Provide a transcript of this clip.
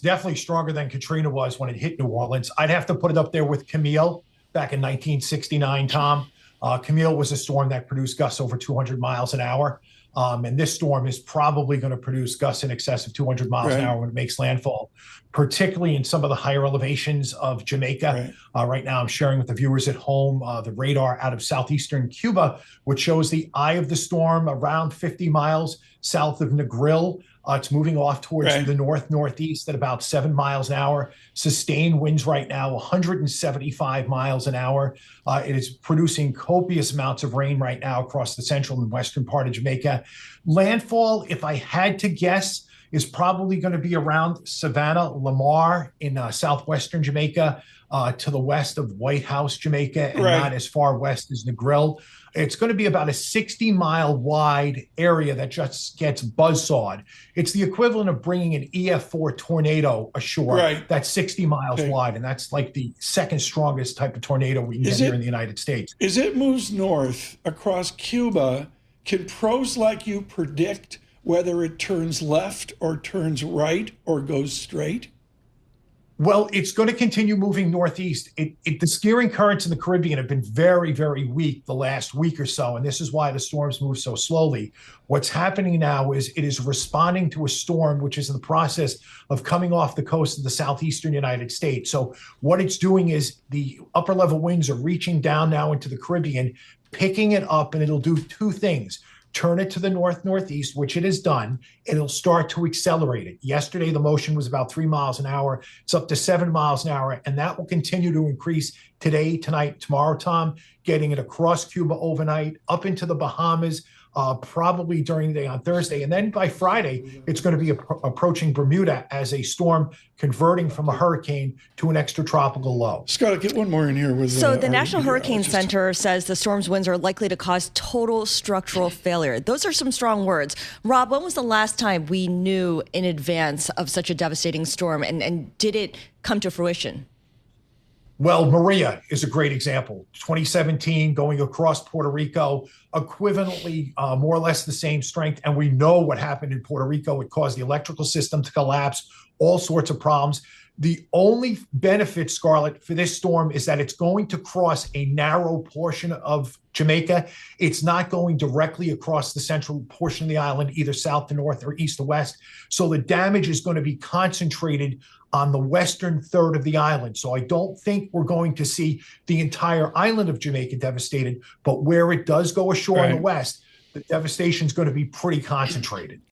definitely stronger than Katrina was when it hit New Orleans. I'd have to put it up there with Camille back in 1969, Tom. Camille was a storm that produced gusts over 200 miles an hour. And this storm is probably going to produce gusts in excess of 200 miles an Right. hour when it makes landfall, particularly in some of the higher elevations of Jamaica. Right now, I'm sharing with the viewers at home the radar out of southeastern Cuba, which shows the eye of the storm around 50 miles south of Negril. It's moving off towards Right. the northeast at about 7 miles an hour. Sustained winds right now, 175 miles an hour. It is producing copious amounts of rain right now across the central and western part of Jamaica. Landfall, if I had to guess, is probably going to be around Savannah, Lamar in southwestern Jamaica, to the west of White House, Jamaica, and not Right. as far west as Negril. It's going to be about a 60-mile wide area that just gets buzzsawed. It's the equivalent of bringing an EF4 tornado ashore Right. that's 60 miles Okay. wide, and that's like the second strongest type of tornado we can get here in the United States. As it moves north across Cuba, can pros like you predict whether it turns left or turns right or goes straight? Well, it's going to continue moving northeast. The steering currents in the Caribbean have been very, very weak the last week or so, and this is why the storms move so slowly. What's happening now is it is responding to a storm which is in the process of coming off the coast of the southeastern United States. So what it's doing is the upper level winds are reaching down now into the Caribbean, picking it up, and it'll do two things. Turn it to the northeast, which it has done, and it'll start to accelerate it. Yesterday, the motion was about 3 miles an hour. It's up to 7 miles an hour, and that will continue to increase today, tonight, tomorrow, Tom, getting it across Cuba overnight, up into the Bahamas, probably during the day on Thursday. And then by Friday, it's going to be approaching Bermuda as a storm converting from a hurricane to an extratropical low. Scott, get one more in here. So the National Hurricane Center says the storm's winds are likely to cause total structural failure. Those are some strong words. Rob, when was the last time we knew in advance of such a devastating storm, and did it come to fruition? Well, Maria is a great example. 2017, going across Puerto Rico, equivalently more or less the same strength. And we know what happened in Puerto Rico. It caused the electrical system to collapse, all sorts of problems. The only benefit, Scarlett, for this storm is that it's going to cross a narrow portion of Jamaica. It's not going directly across the central portion of the island, either south to north or east to west. So the damage is going to be concentrated on the western third of the island. So I don't think we're going to see the entire island of Jamaica devastated, but where it does go ashore in the west, the devastation is going to be pretty concentrated.